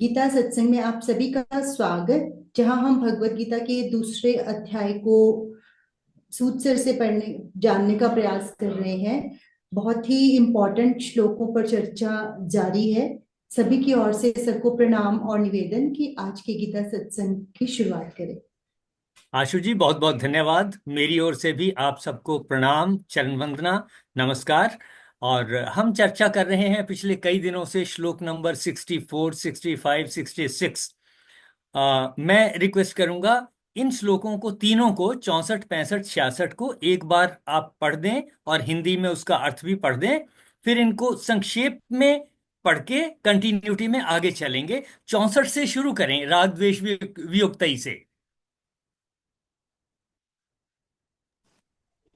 गीता सत्संग में आप सभी का स्वागत। जहां हम भगवत गीता के दूसरे अध्याय को सूद सिर से पढ़ने जानने का प्रयास कर रहे हैं। बहुत ही इम्पोर्टेंट श्लोकों पर चर्चा जारी है। सभी की ओर से सबको प्रणाम और निवेदन कि आज के गीता सत्संग की शुरुआत करें। आशु जी, बहुत बहुत धन्यवाद। मेरी ओर से भी आप सबको प्रणाम, चरण वंदना, नमस्कार। और हम चर्चा कर रहे हैं पिछले कई दिनों से श्लोक नंबर 64, 65, 66। मैं रिक्वेस्ट करूंगा इन श्लोकों को, तीनों को, 64, 65, 66 को एक बार आप पढ़ दें और हिंदी में उसका अर्थ भी पढ़ दें। फिर इनको संक्षेप में पढ़ के कंटिन्यूटी में आगे चलेंगे। 64 से शुरू करें, राग द्वेष वियुक्तई से।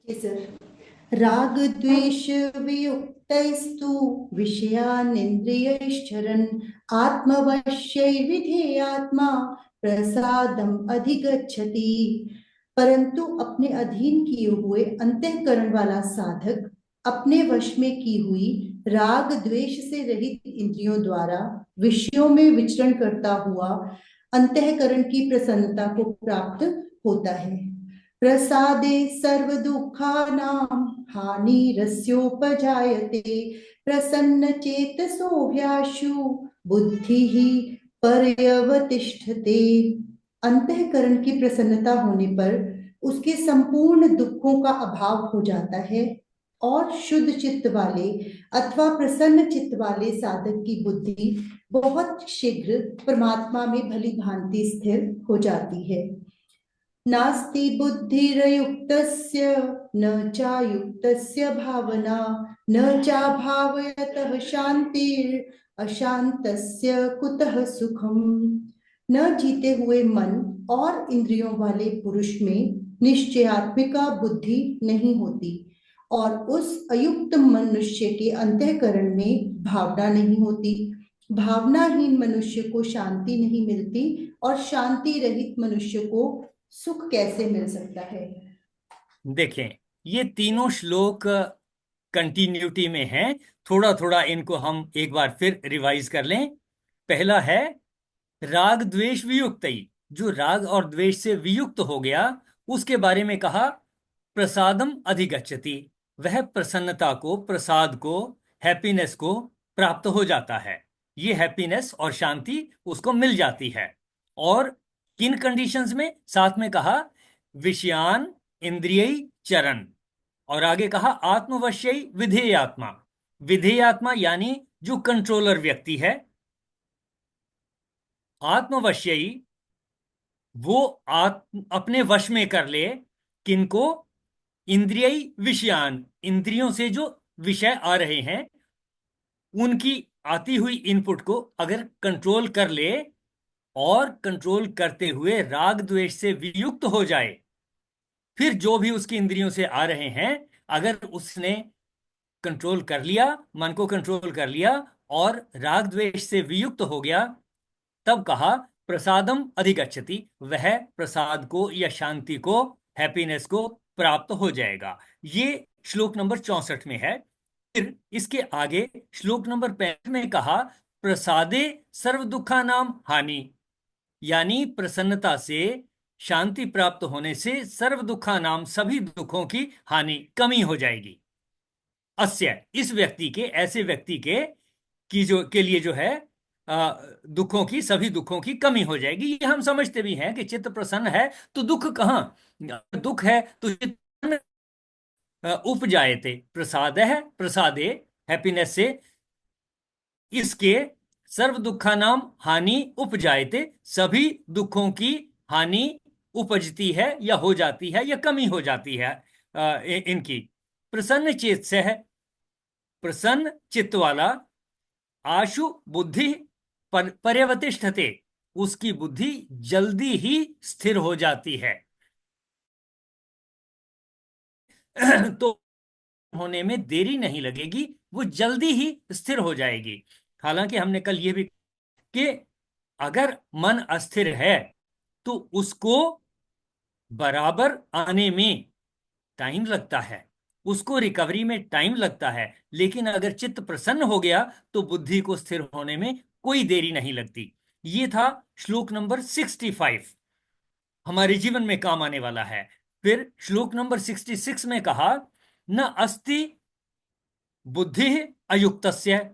जी सर। राग द्वेष वियुक्तैस्तु विषयानिन्द्रियैश्चरन् आत्मवश्यैर्विधेयात्मा प्रसादम अधिगच्छति। परंतु अपने अधीन किए हुए अंतःकरण वाला साधक अपने वश में की हुई राग द्वेष से रहित इंद्रियों द्वारा विषयों में विचरण करता हुआ अंतःकरण की प्रसन्नता को प्राप्त होता है। प्रसादे सर्व दुखानां हानिरस्योपजायते प्रसन्न चेतसो ह्याशु बुद्धिः पर्यवतिष्ठते। अंतःकरण की प्रसन्नता होने पर उसके संपूर्ण दुखों का अभाव हो जाता है और शुद्ध चित्त वाले अथवा प्रसन्न चित्त वाले साधक की बुद्धि बहुत शीघ्र परमात्मा में भली भांति स्थिर हो जाती है। नास्ति बुद्धिरयुक्तस्य न चायुक्तस्य भावना न चाभावयतः शांतिर् अशांतस्य कुतः सुखम। न जीते हुए मन और इंद्रियों वाले पुरुष में निश्चयात्मिका बुद्धि नहीं होती और उस अयुक्त मनुष्य के अंतःकरण में भावना नहीं होती। भावनाहीन मनुष्य को शांति नहीं मिलती और शांति रहित मनुष्य को सुख कैसे मिल सकता है। देखें, ये तीनों श्लोक कंटिन्यूटी में हैं। थोड़ा थोड़ा इनको हम एक बार फिर रिवाइज कर लें। पहला है राग द्वेष वियुक्त। जो राग और द्वेष से वियुक्त हो गया, उसके बारे में कहा प्रसादम अधिगच्छति। वह प्रसन्नता को, प्रसाद को, हैप्पीनेस को प्राप्त हो जाता है। ये हैप्पीनेस और शांति उसको मिल जाती है। और किन कंडीशंस में? साथ में कहा विषयान इंद्रिय चरण। और आगे कहा आत्मवश्यई विधेयात्मा। विधेयात्मा यानी जो कंट्रोलर व्यक्ति है। आत्मवश्यई, वो अपने वश में कर ले किनको? इंद्रियई विषयान, इंद्रियों से जो विषय आ रहे हैं उनकी आती हुई इनपुट को अगर कंट्रोल कर ले और कंट्रोल करते हुए राग द्वेष से वियुक्त हो जाए, फिर जो भी उसकी इंद्रियों से आ रहे हैं, अगर उसने कंट्रोल कर लिया, मन को कंट्रोल कर लिया और राग द्वेष से वियुक्त हो गया, तब कहा प्रसादम अधिगच्छति। वह प्रसाद को या शांति को, हैप्पीनेस को प्राप्त हो जाएगा। ये श्लोक नंबर 64 में है। फिर इसके आगे श्लोक नंबर 65 में कहा प्रसादे सर्व दुखा नाम हानि। यानी प्रसन्नता से, शांति प्राप्त होने से सर्व दुखा नाम, सभी दुखों की हानि, कमी हो जाएगी। अस्य, इस व्यक्ति के, ऐसे व्यक्ति के की जो के लिए जो है दुखों की, सभी दुखों की कमी हो जाएगी। ये हम समझते भी हैं कि चित्त प्रसन्न है तो दुख कहाँ? दुख है तो चित्त उपजायते। प्रसाद है, प्रसादे, हैप्पीनेस से इसके सर्व दुखा नाम हानि उपजायते, सभी दुखों की हानि उपजती है या हो जाती है या कमी हो जाती है इनकी। प्रसन्न चेत से है, प्रसन्न चित्त वाला, आशु बुद्धि पर्यवतिष्ठते, उसकी बुद्धि जल्दी ही स्थिर हो जाती है। तो होने में देरी नहीं लगेगी, वो जल्दी ही स्थिर हो जाएगी। हालांकि हमने कल ये भी कि अगर मन अस्थिर है तो उसको बराबर आने में टाइम लगता है, उसको रिकवरी में टाइम लगता है। लेकिन अगर चित्त प्रसन्न हो गया तो बुद्धि को स्थिर होने में कोई देरी नहीं लगती। ये था श्लोक नंबर 65, हमारे जीवन में काम आने वाला है। फिर श्लोक नंबर 66 में कहा, न अस्ति बुद्धि अयुक्तस्य।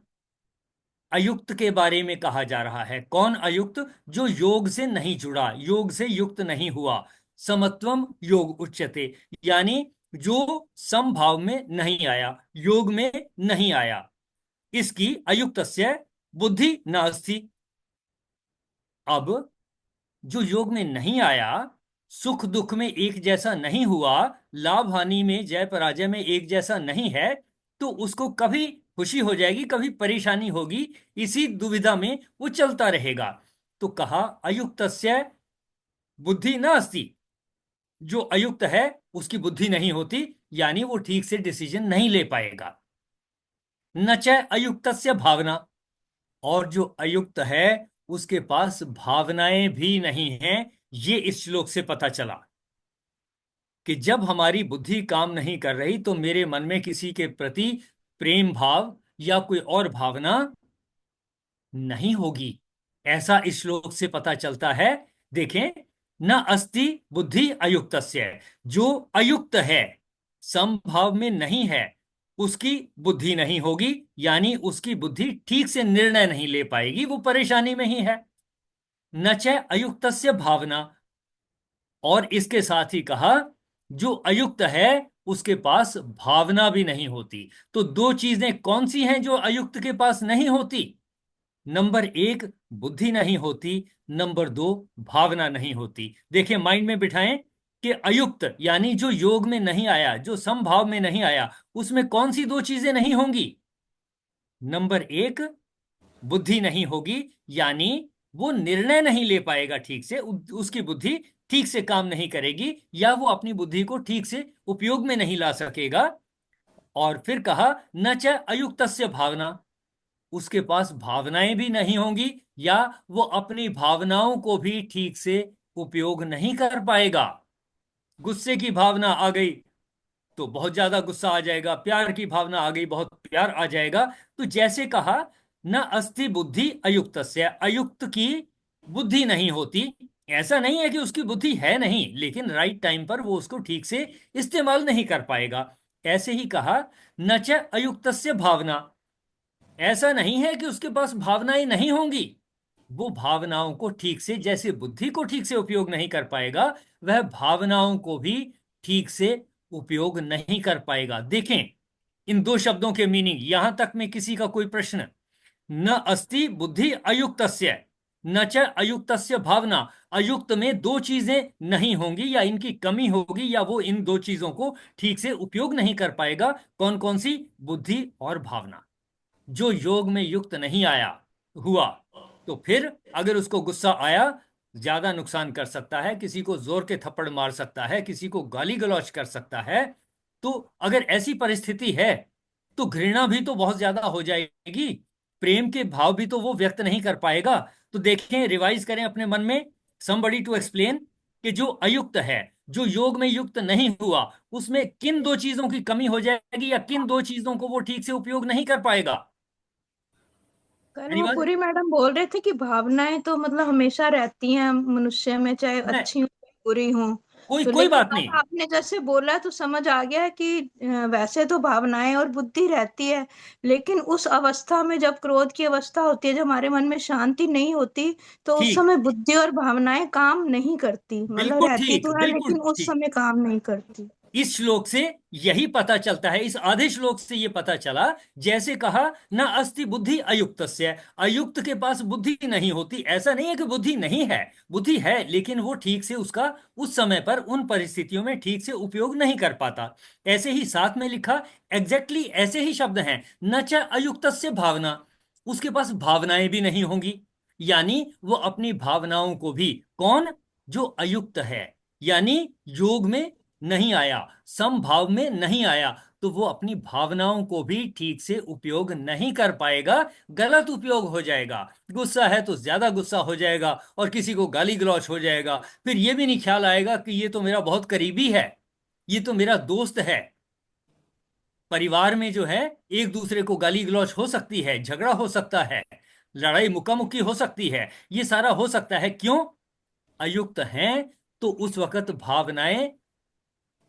अयुक्त के बारे में कहा जा रहा है। कौन अयुक्त? जो योग से नहीं जुड़ा, योग से युक्त नहीं हुआ। समत्वम योग उच्यते, यानी जो समभाव में नहीं आया, योग में नहीं आया, इसकी अयुक्तस्य बुद्धि नास्ति। अब जो योग में नहीं आया, सुख दुख में एक जैसा नहीं हुआ, लाभ हानि में, जय पराजय में एक जैसा नहीं है, तो उसको कभी खुशी हो जाएगी, कभी परेशानी होगी, इसी दुविधा में वो चलता रहेगा। तो कहा अयुक्तस्य बुद्धि न अस्ति। जो अयुक्त है उसकी बुद्धि नहीं होती, यानी वो ठीक से डिसीजन नहीं ले पाएगा। न च अयुक्तस्य भावना। और जो अयुक्त है उसके पास भावनाएं भी नहीं हैं। ये इस श्लोक से पता चला कि जब हमारी बुद्धि काम नहीं कर रही तो मेरे मन में किसी के प्रति प्रेम भाव या कोई और भावना नहीं होगी। ऐसा इस श्लोक से पता चलता है। देखें, न अस्ति बुद्धि अयुक्तस्य। जो अयुक्त है, समभाव में नहीं है, उसकी बुद्धि नहीं होगी, यानी उसकी बुद्धि ठीक से निर्णय नहीं ले पाएगी, वो परेशानी में ही है। न च अयुक्तस्य भावना। और इसके साथ ही कहा, जो अयुक्त है उसके पास भावना भी नहीं होती। तो दो चीजें कौन सी हैं जो अयुक्त के पास नहीं होती? नंबर एक, बुद्धि नहीं होती। नंबर दो, भावना नहीं होती। देखिए, माइंड में बिठाएं कि अयुक्त यानी जो योग में नहीं आया, जो समभाव में नहीं आया, उसमें कौन सी दो चीजें नहीं होंगी? नंबर एक, बुद्धि नहीं होगी, यानी वो निर्णय नहीं ले पाएगा ठीक से, उसकी बुद्धि ठीक से काम नहीं करेगी, या वो अपनी बुद्धि को ठीक से उपयोग में नहीं ला सकेगा। और फिर कहा, न च अयुक्तस्य भावना। उसके पास भावनाएं भी नहीं होंगी, या वो अपनी भावनाओं को भी ठीक से उपयोग नहीं कर पाएगा। गुस्से की भावना आ गई तो बहुत ज्यादा गुस्सा आ जाएगा, प्यार की भावना आ गई बहुत प्यार आ जाएगा। तो जैसे कहा, न अस्ति बुद्धि अयुक्तस्य। अयुक्त की बुद्धि नहीं होती। ऐसा नहीं है कि उसकी बुद्धि है नहीं, लेकिन राइट टाइम पर वो उसको ठीक से इस्तेमाल नहीं कर पाएगा। ऐसे ही कहा, न च अयुक्तस्य भावना। ऐसा नहीं है कि उसके पास भावनाएं नहीं होंगी, वो भावनाओं को ठीक से, जैसे बुद्धि को ठीक से उपयोग नहीं कर पाएगा, वह भावनाओं को भी ठीक से उपयोग नहीं कर पाएगा। देखें, इन दो शब्दों के मीनिंग, यहां तक में किसी का कोई प्रश्न? न अस्ति बुद्धि अयुक्तस्य, न च अयुक्तस्य भावना। अयुक्त में दो चीजें नहीं होंगी, या इनकी कमी होगी, या वो इन दो चीजों को ठीक से उपयोग नहीं कर पाएगा। कौन कौन सी? बुद्धि और भावना। जो योग में युक्त नहीं आया हुआ, तो फिर अगर उसको गुस्सा आया, ज्यादा नुकसान कर सकता है, किसी को जोर के थप्पड़ मार सकता है, किसी को गाली गलौज कर सकता है। तो अगर ऐसी परिस्थिति है तो घृणा भी तो बहुत ज्यादा हो जाएगी, प्रेम के भाव भी तो वो व्यक्त नहीं कर पाएगा। तो देखें, रिवाइज करें अपने मन में, समबडी टू एक्सप्लेन, कि जो अयुक्त है, जो योग में युक्त नहीं हुआ, उसमें किन दो चीजों की कमी हो जाएगी, या किन दो चीजों को वो ठीक से उपयोग नहीं कर पाएगा? कल वो एनीवन? पूरी मैडम बोल रहे थे कि भावनाएं तो मतलब हमेशा रहती हैं मनुष्य में, चाहे नहीं, अच्छी हो चाहे बुरी हो। कोई तो कोई लेकिन बात अब नहीं। आपने जैसे बोला तो समझ आ गया कि वैसे तो भावनाएं और बुद्धि रहती है, लेकिन उस अवस्था में जब क्रोध की अवस्था होती है, जब हमारे मन में शांति नहीं होती, तो उस ठीक, समय बुद्धि और भावनाएं काम नहीं करती, मतलब बिल्कुल रहती ठीक, तो है बिल्कुल लेकिन उस ठीक। समय काम नहीं करती। इस श्लोक से यही पता चलता है, इस आधे श्लोक से यह पता चला। जैसे कहा, न अस्ति बुद्धि अयुक्तस्य। अयुक्त के पास बुद्धि नहीं होती। ऐसा नहीं है कि बुद्धि नहीं है, बुद्धि है, लेकिन वो ठीक से उसका उस समय पर उन परिस्थितियों में ठीक से उपयोग नहीं कर पाता। ऐसे ही साथ में लिखा, एग्जैक्टली ऐसे ही शब्द हैं, न च अयुक्तस्य भावना। उसके पास भावनाएं भी नहीं होंगी, यानी वो अपनी भावनाओं को भी, कौन? जो अयुक्त है, यानी योग में नहीं आया, समभाव में नहीं आया, तो वो अपनी भावनाओं को भी ठीक से उपयोग नहीं कर पाएगा, गलत उपयोग हो जाएगा। गुस्सा है तो ज्यादा गुस्सा हो जाएगा, और किसी को गाली गलौच हो जाएगा। फिर ये भी नहीं ख्याल आएगा कि ये तो मेरा बहुत करीबी है, ये तो मेरा दोस्त है। परिवार में जो है, एक दूसरे को गाली गलौच हो सकती है, झगड़ा हो सकता है, लड़ाई मुक्कामुक्की हो सकती है, ये सारा हो सकता है। क्यों? अयुक्त हैं तो उस वक्त भावनाएं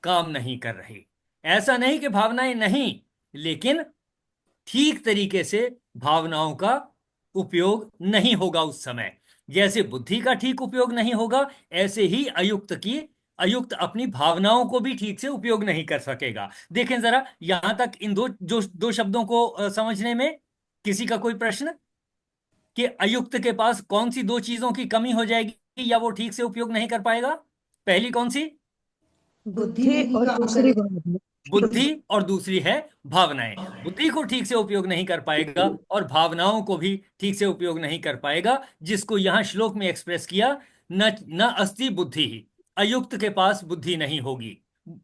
काम नहीं कर रही। ऐसा नहीं कि भावनाएं नहीं, लेकिन ठीक तरीके से भावनाओं का उपयोग नहीं होगा उस समय। जैसे बुद्धि का ठीक उपयोग नहीं होगा, ऐसे ही अयुक्त अपनी भावनाओं को भी ठीक से उपयोग नहीं कर सकेगा। देखें जरा, यहां तक इन दो शब्दों को समझने में किसी का कोई प्रश्न, कि अयुक्त के पास कौन सी दो चीजों की कमी हो जाएगी या वो ठीक से उपयोग नहीं कर पाएगा? पहली कौन सी? बुद्धि बुद्धि नहीं और काम दूसरी करेगी। भावना। बुद्धि, और दूसरी है भावनाएं। बुद्धि को ठीक से उपयोग नहीं कर पाएगा और भावनाओं को भी ठीक से उपयोग नहीं कर पाएगा, जिसको यहां श्लोक में एक्सप्रेस किया, न न अस्ति बुद्धि ही। अयुक्त के पास बुद्धि नहीं होगी,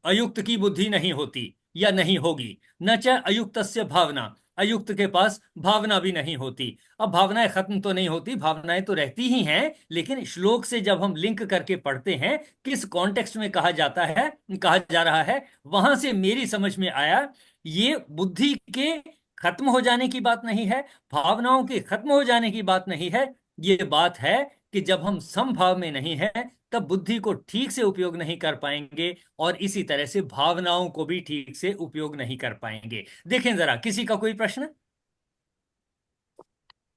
अयुक्त की बुद्धि नहीं होती या नहीं होगी। न च अयुक्तस्य भावना, अयुक्त के पास भावना भी नहीं होती। अब भावनाएं खत्म तो नहीं होती, भावनाएं तो रहती ही हैं, लेकिन श्लोक से जब हम लिंक करके पढ़ते हैं, किस कॉन्टेक्स्ट में कहा जा रहा है, वहां से मेरी समझ में आया, ये बुद्धि के खत्म हो जाने की बात नहीं है, भावनाओं के खत्म हो जाने की बात नहीं है। ये बात है कि जब हम समभाव में नहीं है, तब बुद्धि को ठीक से उपयोग नहीं कर पाएंगे, और इसी तरह से भावनाओं को भी ठीक से उपयोग नहीं कर पाएंगे। देखें जरा, किसी का कोई प्रश्न?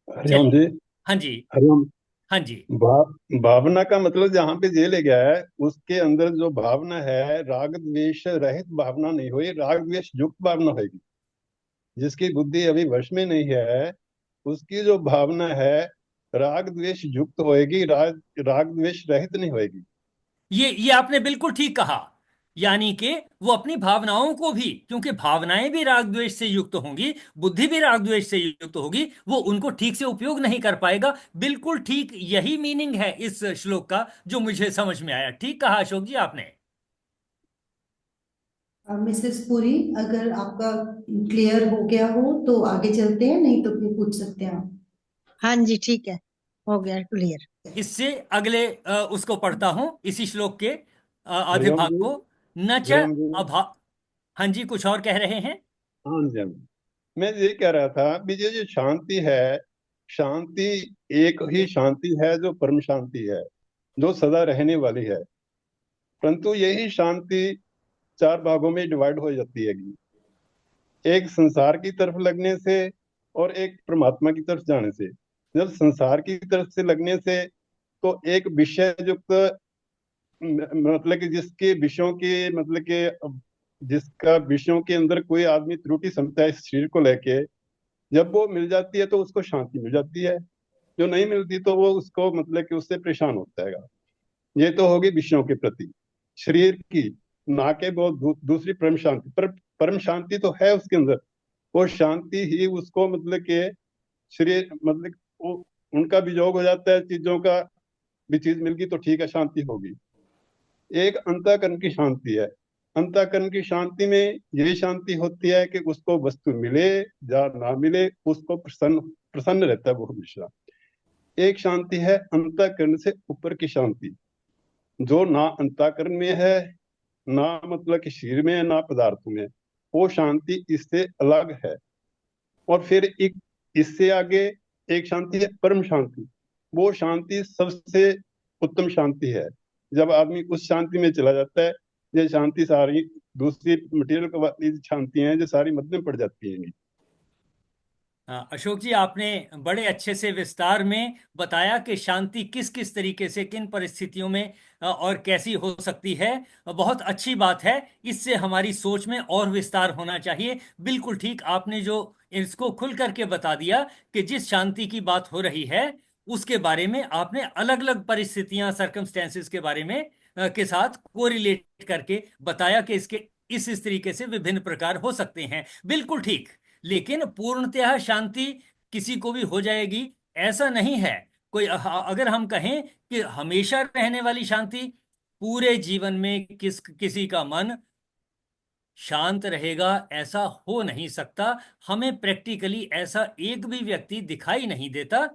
हरिओम चलिए। जी। हाँ जी। हरिओम। हाँ जी। भावना का मतलब जहाँ पे जे ले गया है, उसके अंदर जो भावना है, राग द्वेष रहित भावना नहीं हुई, राग द्वेष युक्त भावना होगी। जिसकी बुद्धि अभी वश में नहीं है, उसकी जो भावना है राग द्वेष युक्त होएगी, राग द्वेष रहित नहीं होएगी। ये आपने बिल्कुल ठीक कहा। यानी कि वो अपनी भावनाओं को भी, क्योंकि भावनाएं भी राग द्वेष से युक्त होंगी, बुद्धि भी राग द्वेष से युक्त होगी, वो उनको ठीक से उपयोग नहीं कर पाएगा। बिल्कुल ठीक, यही मीनिंग है इस श्लोक का जो मुझे समझ में आया। ठीक कहा अशोक जी आपने। मिसेस पुरी, अगर आपका क्लियर हो गया हो तो आगे चलते हैं, नहीं तो फिर पूछ सकते हैं आप। हाँ जी, ठीक है, हो गया क्लियर। इससे अगले उसको पढ़ता हूं, इसी श्लोक के आधे हरिओम भाग जी। को। न च हरिओम जी। अभा हाँ जी, कुछ और कह रहे हैं? हाँ जी, हाँ जी। मैं ये कह रहा था भी, ये जो शांति है, शांति एक ही शांति है जो परम शांति है, जो सदा रहने वाली है। परंतु यही शांति चार भागों में डिवाइड हो जाती है। एक संसार की तरफ लगने से और एक परमात्मा की तरफ जाने से। जब संसार की तरफ से लगने से तो एक विषय युक्त, मतलब कि जिसके विषयों के, मतलब कि जिसका विषयों के अंदर कोई आदमी त्रुटि समझता है इस शरीर को लेके, जब वो मिल जाती है तो उसको शांति मिल जाती है। जो नहीं मिलती तो वो उसको, मतलब कि उससे परेशान होता है। ये तो होगी विषयों के प्रति, शरीर की, ना के वो दूसरी परम शांति। पर परम शांति तो है उसके अंदर, वो शांति ही उसको, मतलब कि शरीर, मतलब वो, उनका वियोग हो जाता है, चीजों का भी चीज मिल गई तो ठीक है, शांति होगी। एक अंतःकरण की शांति है। अंतःकरण की शांति में यही शांति होती है कि उसको वस्तु मिले या ना मिले, उसको प्रसन्न प्रसन्न रहता है वो हमेशा। एक शांति है अंतःकरण से ऊपर की शांति, जो ना अंतःकरण में है, ना मतलब कि शरीर में है, ना पदार्थों में। वो शांति इससे अलग है। और फिर एक इससे आगे एक शांति है परम शांति। वो शांति सबसे उत्तम शांति है। जब आदमी उस शांति में चला जाता है, ये शांति सारी दूसरी मटेरियल वाली शांति हैं जो सारी मध्य में पड़ जाती हैं। अशोक जी, आपने बड़े अच्छे से विस्तार में बताया कि शांति किस किस तरीके से, किन परिस्थितियों में और कैसी हो सकती है। बहुत अच्छी बात है, इससे हमारी सोच में और विस्तार होना चाहिए। बिल्कुल ठीक, आपने जो इसको खुल करके बता दिया कि जिस शांति की बात हो रही है, उसके बारे में आपने अलग अलग परिस्थितियां, सर्कमस्टेंसेस के बारे में के साथ कोरिलेट करके बताया कि इसके इस तरीके से विभिन्न प्रकार हो सकते हैं। बिल्कुल ठीक। लेकिन पूर्णतः शांति किसी को भी हो जाएगी ऐसा नहीं है। कोई अगर हम कहें कि हमेशा रहने वाली शांति, पूरे जीवन में किसी का मन शांत रहेगा, ऐसा हो नहीं सकता। हमें प्रैक्टिकली ऐसा एक भी व्यक्ति दिखाई नहीं देता।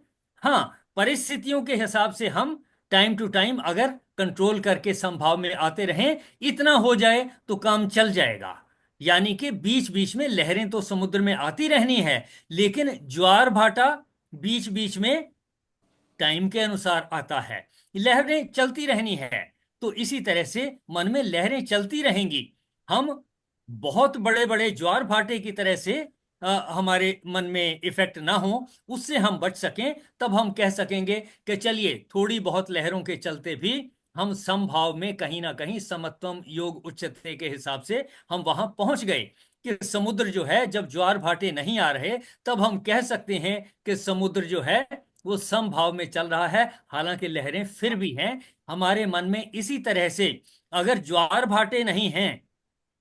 हाँ, परिस्थितियों के हिसाब से हम टाइम टू टाइम अगर कंट्रोल करके संभाव में आते रहें, इतना हो जाए तो काम चल जाएगा। यानी कि बीच बीच में लहरें तो समुद्र में आती रहनी है, लेकिन ज्वार भाटा बीच बीच में टाइम के अनुसार आता है। लहरें चलती रहनी है, तो इसी तरह से मन में लहरें चलती रहेंगी। हम बहुत बड़े बड़े ज्वार भाटे की तरह से हमारे मन में इफेक्ट ना हो, उससे हम बच सकें, तब हम कह सकेंगे कि चलिए थोड़ी बहुत लहरों के चलते भी हम समभाव में कहीं ना कहीं समत्वम योग उच्चते के हिसाब से हम वहां पहुंच गए कि समुद्र जो है, जब ज्वार भाटे नहीं आ रहे, तब हम कह सकते हैं कि समुद्र जो है वो समभाव में चल रहा है, हालांकि लहरें फिर भी हैं हमारे मन में। इसी तरह से अगर ज्वार भाटे नहीं हैं,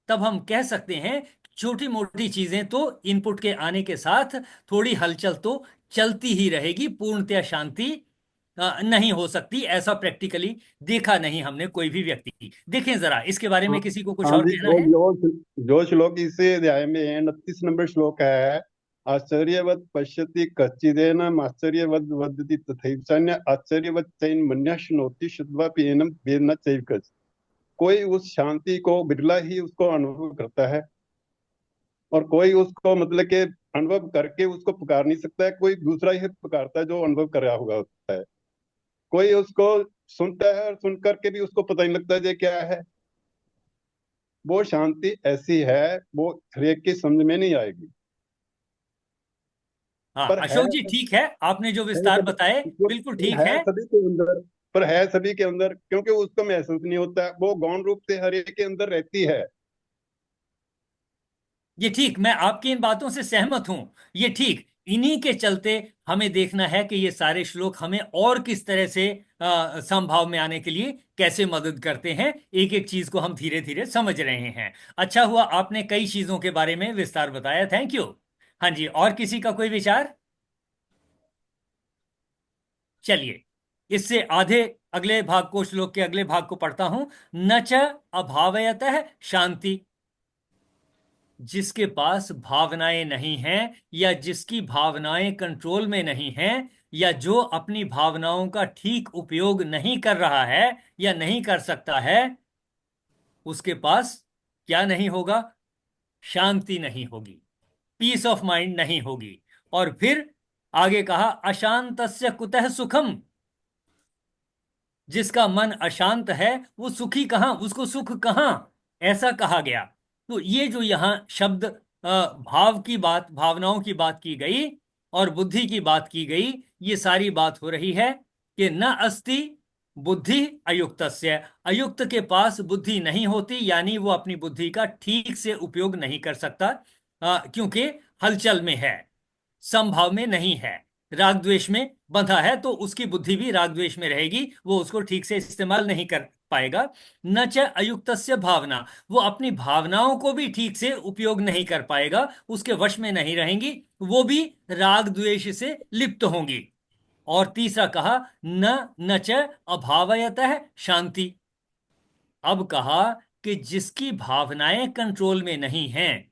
तब हम कह सकते हैं छोटी मोटी चीजें तो इनपुट के आने के साथ थोड़ी हलचल तो चलती ही रहेगी, पूर्णतया शांति नहीं हो सकती। ऐसा प्रैक्टिकली देखा नहीं हमने कोई भी व्यक्ति। देखें जरा इसके बारे हाँ में किसी को कुछ हाँ और जी, कहना वो है? जो श्लोक इसी अध्याय में 29 नंबर श्लोक है। आश्चर्यवत् पश्यति कच्चिदेन आश्चर्यवद् वदति तथैव आश्चर्यवत् चैन मन्यः शृणोति श्रुत्वापि एनं वेद न चैव कच्चित्। कोई उस शांति को बिरला ही उसको अनुभव करता है, और कोई उसको मतलब के अनुभव करके उसको पुकार नहीं सकता है। कोई दूसरा ही पुकारता है जो अनुभव कर रहा होगा होता है। कोई उसको सुनता है और सुन करके भी उसको पता नहीं लगता है ये क्या है। वो शांति ऐसी है, वो हर एक की समझ में नहीं आएगी, हाँ पर है अशोक जी, ठीक है, आपने जो है विस्तार सभी, बताए बिल्कुल ठीक है है। सभी के अंदर, पर है सभी के अंदर, क्योंकि उसको महसूस नहीं होता है। वो गौण रूप से हर एक के अंदर रहती है। ये ठीक, मैं आपकी इन बातों से सहमत हूं। ये ठीक, इन्हीं के चलते हमें देखना है कि ये सारे श्लोक हमें और किस तरह से समभाव में आने के लिए कैसे मदद करते हैं। एक एक चीज को हम धीरे धीरे समझ रहे हैं। अच्छा हुआ आपने कई चीजों के बारे में विस्तार बताया, थैंक यू। हाँ जी, और किसी का कोई विचार? चलिए इससे आधे अगले भाग को, श्लोक के अगले भाग को पढ़ता हूं। न च अभावयतः शांति, जिसके पास भावनाएं नहीं हैं, या जिसकी भावनाएं कंट्रोल में नहीं हैं, या जो अपनी भावनाओं का ठीक उपयोग नहीं कर रहा है या नहीं कर सकता है, उसके पास क्या नहीं होगा? शांति नहीं होगी, पीस ऑफ माइंड नहीं होगी। और फिर आगे कहा, अशांतस्य कुतः सुखम, जिसका मन अशांत है वो सुखी कहाँ, उसको सुख कहाँ, ऐसा कहा गया। तो ये जो यहाँ शब्द भाव की बात, भावनाओं की बात की गई और बुद्धि की बात की गई, ये सारी बात हो रही है कि न अस्ति बुद्धि अयुक्तस्य, अयुक्त के पास बुद्धि नहीं होती, यानी वो अपनी बुद्धि का ठीक से उपयोग नहीं कर सकता, क्योंकि हलचल में है, समभाव में नहीं है, राग द्वेष में बंधा है, तो उसकी बुद्धि भी राग द्वेष में रहेगी, वो उसको ठीक से इस्तेमाल नहीं कर पाएगा। न च अयुक्तस्य भावना, वो अपनी भावनाओं को भी ठीक से उपयोग नहीं कर पाएगा, उसके वश में नहीं रहेंगी, वो भी राग द्वेष से लिप्त होंगी। और तीसरा कहा, न च अभावयतः शांति। अब कहा कि जिसकी भावनाएं कंट्रोल में नहीं हैं,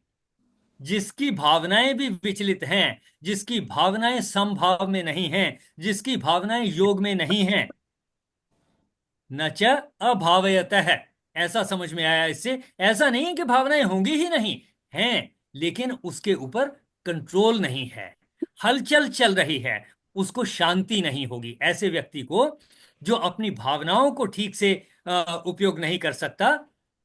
जिसकी भावनाएं भी विचलित हैं, जिसकी भावनाएं समभाव में नहीं हैं, जिसकी भावनाएं योग में नहीं हैं, न च अभावयतः, ऐसा समझ में आया इससे? ऐसा नहीं है कि भावनाएं होंगी ही नहीं, हैं, लेकिन उसके ऊपर कंट्रोल नहीं है, हलचल चल रही है, उसको शांति नहीं होगी। ऐसे व्यक्ति को, जो अपनी भावनाओं को ठीक से उपयोग नहीं कर सकता,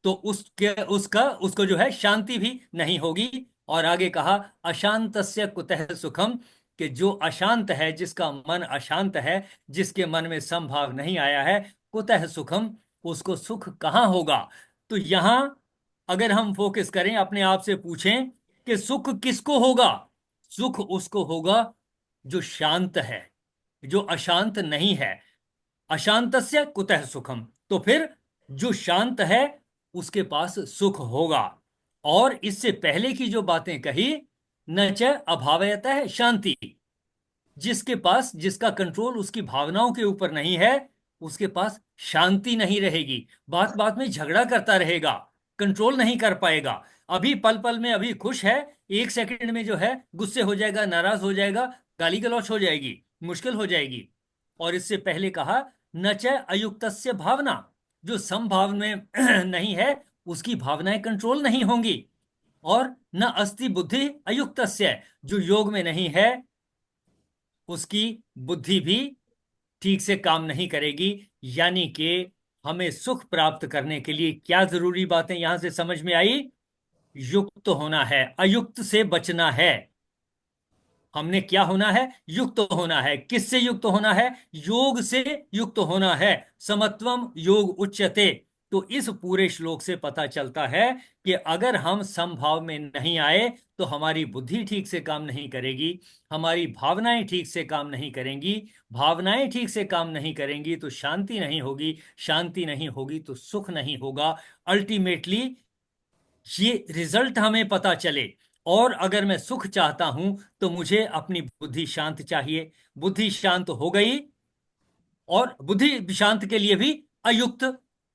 तो उसको जो है शांति भी नहीं होगी। और आगे कहा, अशांतस्य कुतः सुखम, कि जो अशांत है, जिसका मन अशांत है, जिसके मन में समभाव नहीं आया है, कुतः सुखम, उसको सुख कहाँ होगा? तो यहां अगर हम फोकस करें, अपने आप से पूछें कि सुख किसको होगा? सुख उसको होगा जो शांत है, जो अशांत नहीं है। अशांतस्य कुतः सुखम, तो फिर जो शांत है उसके पास सुख होगा। और इससे पहले की जो बातें कही, न च अभावयतः शांति, जिसके पास, जिसका कंट्रोल उसकी भावनाओं के ऊपर नहीं है, उसके पास शांति नहीं रहेगी, बात बात में झगड़ा करता रहेगा, कंट्रोल नहीं कर पाएगा। अभी पल पल में अभी खुश है, एक सेकंड में जो है गुस्से हो जाएगा, नाराज हो जाएगा, गाली गलौच हो जाएगी, मुश्किल हो जाएगी। और इससे पहले कहा, न च अयुक्तस्य भावना, जो समभाव में नहीं है, उसकी भावनाएं कंट्रोल नहीं होंगी। और न अस्ति बुद्धि अयुक्तस्य, जो योग में नहीं है, उसकी बुद्धि भी ठीक से काम नहीं करेगी। यानी कि हमें सुख प्राप्त करने के लिए क्या जरूरी बातें यहां से समझ में आई? युक्त होना है, अयुक्त से बचना है। हमने क्या होना है? युक्त होना है। किससे युक्त होना है? योग से युक्त होना है। समत्वम योग उच्यते। तो इस पूरे श्लोक से पता चलता है कि अगर हम समभाव में नहीं आए तो हमारी बुद्धि ठीक से काम नहीं करेगी, हमारी भावनाएं ठीक से काम नहीं करेंगी, भावनाएं ठीक से काम नहीं करेंगी तो शांति नहीं होगी, शांति नहीं होगी तो सुख नहीं होगा। अल्टीमेटली ये रिजल्ट हमें पता चले। और अगर मैं सुख चाहता हूं तो मुझे अपनी बुद्धि शांत चाहिए। बुद्धि शांत हो गई, और बुद्धि शांत के लिए भी अयुक्त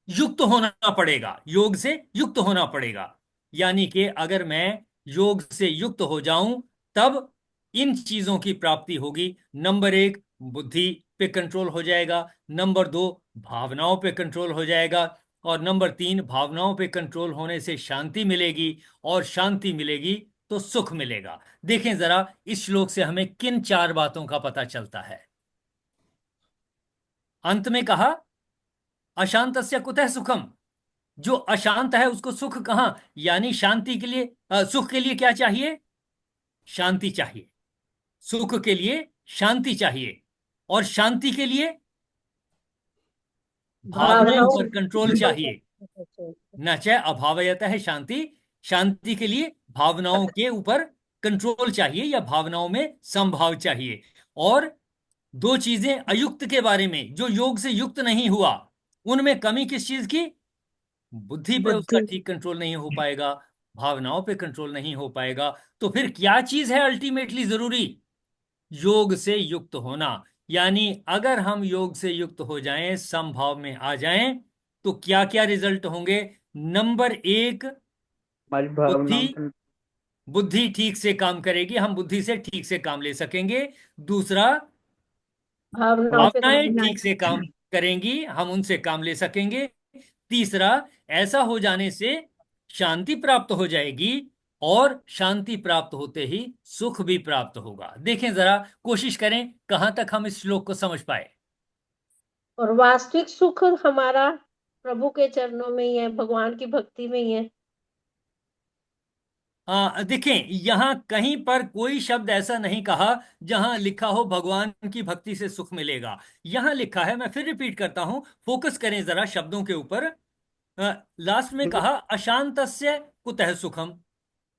युक्त होना पड़ेगा, योग से युक्त होना पड़ेगा। यानी कि अगर मैं योग से युक्त हो जाऊं तब इन चीजों की प्राप्ति होगी। नंबर एक, बुद्धि पे कंट्रोल हो जाएगा। नंबर दो, भावनाओं पे कंट्रोल हो जाएगा। और नंबर तीन, भावनाओं पे कंट्रोल होने से शांति मिलेगी, और शांति मिलेगी तो सुख मिलेगा। देखें जरा इस श्लोक से हमें किन चार बातों का पता चलता है। अंत में कहा अशांतस्य कुतः सुखम। जो अशांत है उसको सुख कहां? यानी शांति के लिए सुख के लिए क्या चाहिए? शांति चाहिए। सुख के लिए शांति चाहिए, और शांति के लिए भावनाओं भावनाओं पर कंट्रोल चाहिए। अच्छा, न च अभावयत है शांति। शांति के लिए भावनाओं के ऊपर कंट्रोल चाहिए, या भावनाओं में संभाव चाहिए। और दो चीजें अयुक्त के बारे में, जो योग से युक्त नहीं हुआ, उनमें कमी किस चीज की? बुद्धि पे उसका बुद्धि ठीक कंट्रोल नहीं हो पाएगा, भावनाओं पे कंट्रोल नहीं हो पाएगा। तो फिर क्या चीज है अल्टीमेटली जरूरी? योग से युक्त होना। यानी अगर हम योग से युक्त हो जाएं, समभाव में आ जाएं, तो क्या क्या रिजल्ट होंगे? नंबर एक, हमारी बुद्धि भावनाओं का बुद्धि ठीक से काम करेगी, हम बुद्धि से ठीक से काम ले सकेंगे। दूसरा, भावनाओं पे भावनाएं करना ठीक से काम करेंगी, हम उनसे काम ले सकेंगे। तीसरा, ऐसा हो जाने से शांति प्राप्त हो जाएगी, और शांति प्राप्त होते ही सुख भी प्राप्त होगा। देखें जरा, कोशिश करें कहां तक हम इस श्लोक को समझ पाए। और वास्तविक सुख हमारा प्रभु के चरणों में ही है, भगवान की भक्ति में ही है। देखें यहां कहीं पर कोई शब्द ऐसा नहीं कहा जहां लिखा हो भगवान की भक्ति से सुख मिलेगा। यहां लिखा है, मैं फिर रिपीट करता हूं, फोकस करें जरा शब्दों के ऊपर। लास्ट में कहा अशांतस्य कुतः सुखम।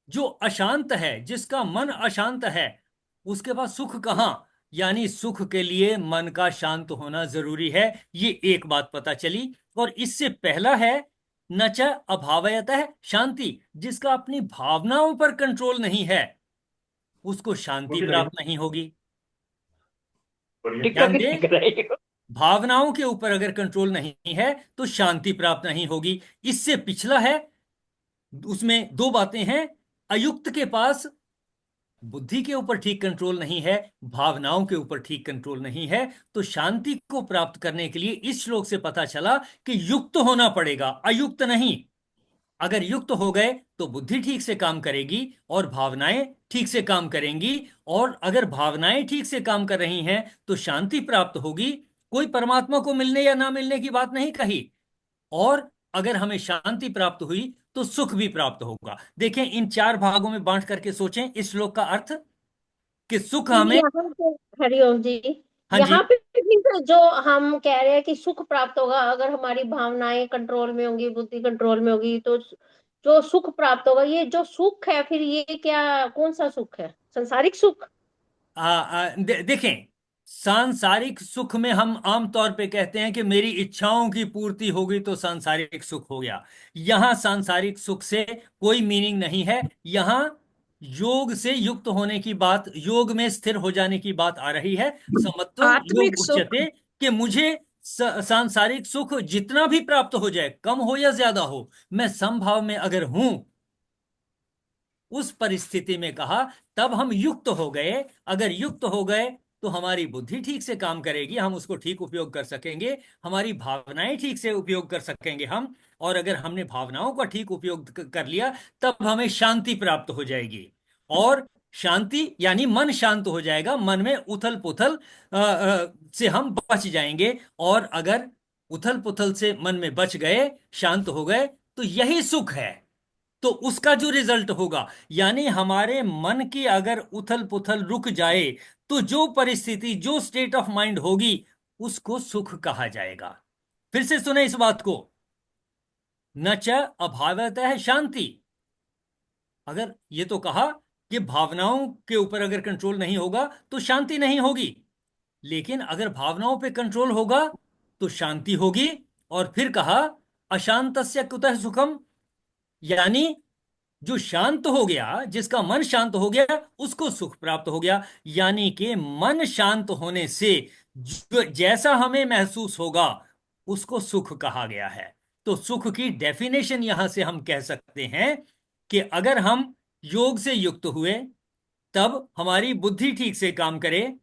जो अशांत है, जिसका मन अशांत है, उसके पास सुख कहां? यानी सुख के लिए मन का शांत होना जरूरी है। ये एक बात पता चली। और इससे पहला है न च अभावयतः शांति। जिसका अपनी भावनाओं पर कंट्रोल नहीं है, उसको शांति प्राप्त नहीं होगी। टिक्का ध्यान कितने दें, कराएगी? भावनाओं के ऊपर अगर कंट्रोल नहीं है तो शांति प्राप्त नहीं होगी। इससे पिछला है, उसमें दो बातें हैं। अयुक्त के पास बुद्धि के ऊपर ठीक कंट्रोल नहीं है, भावनाओं के ऊपर ठीक कंट्रोल नहीं है। तो शांति को प्राप्त करने के लिए इस श्लोक से पता चला कि युक्त होना पड़ेगा, अयुक्त नहीं। अगर युक्त हो गए तो बुद्धि ठीक से काम करेगी, और भावनाएं ठीक से काम करेंगी। और अगर भावनाएं ठीक से काम कर रही हैं तो शांति प्राप्त होगी। कोई परमात्मा को मिलने या ना मिलने की बात नहीं कही। और अगर हमें शांति प्राप्त हुई तो सुख भी प्राप्त होगा। देखें, इन चार भागों में बांट करके सोचें इस श्लोक का अर्थ, कि सुख हमें। यहाँ पे हरिओम जी, हाँ जी। यहाँ पे भी तो जो हम कह रहे हैं कि सुख प्राप्त होगा अगर हमारी भावनाएं कंट्रोल में होंगी, बुद्धि कंट्रोल में होगी, तो जो सुख प्राप्त होगा, ये जो सुख है फिर ये क्या, कौन सा सुख है? संसारिक सुख? देखें, सांसारिक सुख में हम आमतौर पे कहते हैं कि मेरी इच्छाओं की पूर्ति होगी तो सांसारिक सुख हो गया। यहां सांसारिक सुख से कोई मीनिंग नहीं है। यहां योग से युक्त होने की बात, योग में स्थिर हो जाने की बात आ रही है। समत्वम योग आत्मिक सुख। उच्यते, कि मुझे सांसारिक सुख जितना भी प्राप्त हो जाए, कम हो या ज्यादा हो, मैं समभाव में अगर हूं, उस परिस्थिति में कहा तब हम युक्त हो गए। अगर युक्त हो गए तो हमारी बुद्धि ठीक से काम करेगी, हम उसको ठीक उपयोग कर सकेंगे, हमारी भावनाएं ठीक से उपयोग कर सकेंगे हम। और अगर हमने भावनाओं का ठीक उपयोग कर लिया तब हमें शांति प्राप्त हो जाएगी। और शांति यानी मन शांत हो जाएगा, मन में उथल पुथल से हम बच जाएंगे। और अगर उथल पुथल से मन में बच गए, शांत हो गए, तो यही सुख है। तो उसका जो रिजल्ट होगा, यानी हमारे मन की अगर उथल पुथल रुक जाए, तो जो परिस्थिति, जो स्टेट ऑफ माइंड होगी, उसको सुख कहा जाएगा। फिर से सुने इस बात को, न च अभावतः शांति। अगर ये तो कहा कि भावनाओं के ऊपर अगर कंट्रोल नहीं होगा तो शांति नहीं होगी, लेकिन अगर भावनाओं पे कंट्रोल होगा तो शांति होगी। और फिर कहा अशांतस्य कुतः सुखम, यानी जो शांत हो गया, जिसका मन शांत हो गया, उसको सुख प्राप्त हो गया। यानी कि मन शांत होने से जो जैसा हमें महसूस होगा, उसको सुख कहा गया है। तो सुख की डेफिनेशन यहां से हम कह सकते हैं कि अगर हम योग से युक्त हुए, तब हमारी बुद्धि ठीक से काम करे,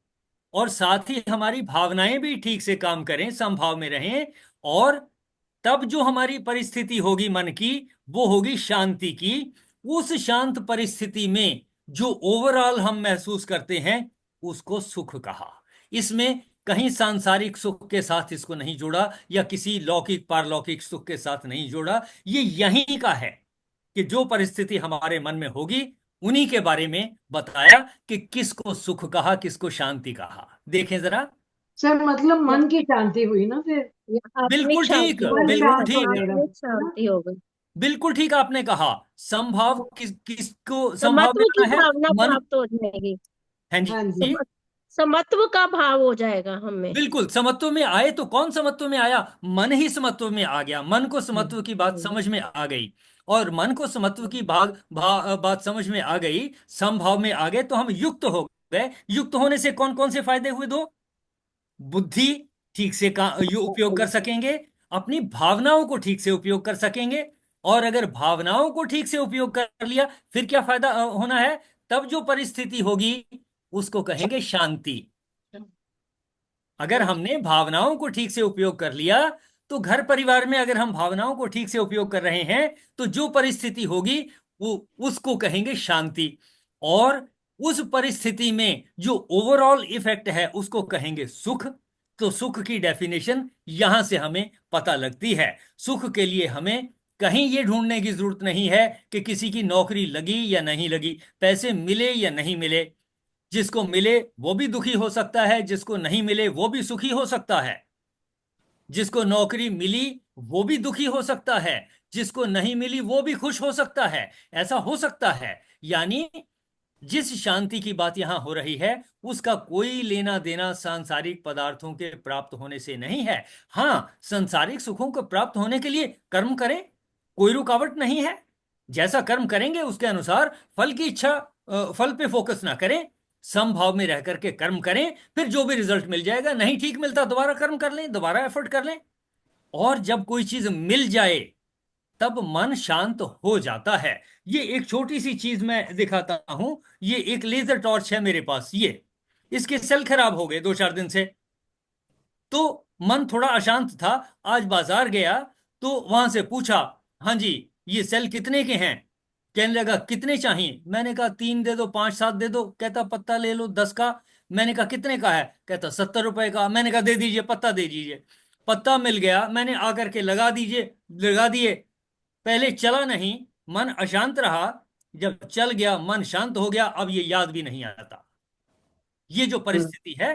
और साथ ही हमारी भावनाएं भी ठीक से काम करें, समभाव में रहें, और तब जो हमारी परिस्थिति होगी मन की, वो होगी शांति की। उस शांत परिस्थिति में जो ओवरऑल हम महसूस करते हैं, उसको सुख कहा। इसमें कहीं सांसारिक सुख के साथ इसको नहीं जोड़ा, या किसी लौकिक पारलौकिक सुख के साथ नहीं जोड़ा। ये यहीं का है कि जो परिस्थिति हमारे मन में होगी, उन्हीं के बारे में बताया कि किसको सुख कहा, किसको शांति कहा। देखें जरा। सर मतलब मन की शांति हुई ना फिर, आत्मिक बिल्कुल ठीक, शांति हो गई, बिल्कुल शांत हो ठीक, जाएगा आत्मिक है ना। शांति हो गई। बिल्कुल ठीक आपने कहा। संभाव किसको संभाव में समत्व की आना है? भावना मन। प्राप्त हो जाएगी। हाँ हाँ जी, जी। समत्व का भाव हो जाएगा हमें। बिल्कुल समत्व में आए। तो कौन समत्व में आया? मन ही समत्व में आ गया। मन को समत्व की बात समझ में आ गई, और मन को समत्व की बात समझ में आ गई, समभाव में आ गए, तो हम युक्त हो गए। युक्त होने से कौन कौन से फायदे हुए? दो, बुद्धि ठीक से उपयोग कर सकेंगे, अपनी भावनाओं को ठीक से उपयोग कर सकेंगे। और अगर भावनाओं को ठीक से उपयोग कर लिया, फिर क्या फायदा होना है? तब जो परिस्थिति होगी, उसको कहेंगे शांति। अगर हमने भावनाओं को ठीक से उपयोग कर लिया, तो घर परिवार में अगर हम भावनाओं को ठीक से उपयोग कर रहे हैं, तो जो परिस्थिति होगी, वो उसको कहेंगे शांति। और उस परिस्थिति में जो ओवरऑल इफेक्ट है, उसको कहेंगे सुख। तो सुख की डेफिनेशन यहां से हमें पता लगती है। सुख के लिए हमें कहीं ये ढूंढने की जरूरत नहीं है कि किसी की नौकरी लगी या नहीं लगी, पैसे मिले या नहीं मिले। जिसको मिले वो भी दुखी हो सकता है, जिसको नहीं मिले वो भी सुखी हो सकता है। जिसको नौकरी मिली वो भी दुखी हो सकता है, जिसको नहीं मिली वो भी खुश हो सकता है। ऐसा हो सकता है। यानी जिस शांति की बात यहां हो रही है, उसका कोई लेना देना सांसारिक पदार्थों के प्राप्त होने से नहीं है। हां, सांसारिक सुखों को प्राप्त होने के लिए कर्म करें, कोई रुकावट नहीं है। जैसा कर्म करेंगे उसके अनुसार फल की इच्छा, फल पे फोकस ना करें, समभाव में रह करके कर्म करें। फिर जो भी रिजल्ट मिल जाएगा, नहीं ठीक मिलता दोबारा कर्म कर लें, दोबारा एफर्ट कर लें। और जब कोई चीज मिल जाए, तब मन शांत हो जाता है। ये एक छोटी सी चीज मैं दिखाता हूं। ये एक लेजर टॉर्च है मेरे पास। ये इसके सेल खराब हो गए 2-4 दिन से, तो मन थोड़ा अशांत था। आज बाजार गया तो वहां से पूछा, हाँ जी ये सेल कितने के हैं? कहने लगा कितने चाहिए? मैंने कहा 3 दे दो, 5, 7 दे दो। कहता पत्ता ले लो 10 का। मैंने कहा कितने का है? कहता 70 रुपए का। मैंने कहा दे दीजिए, पत्ता दे दीजिए। पत्ता मिल गया, मैंने आकर के लगा दिए। पहले चला नहीं, मन अशांत रहा। जब चल गया, मन शांत हो गया। अब ये याद भी नहीं आता। ये जो परिस्थिति है,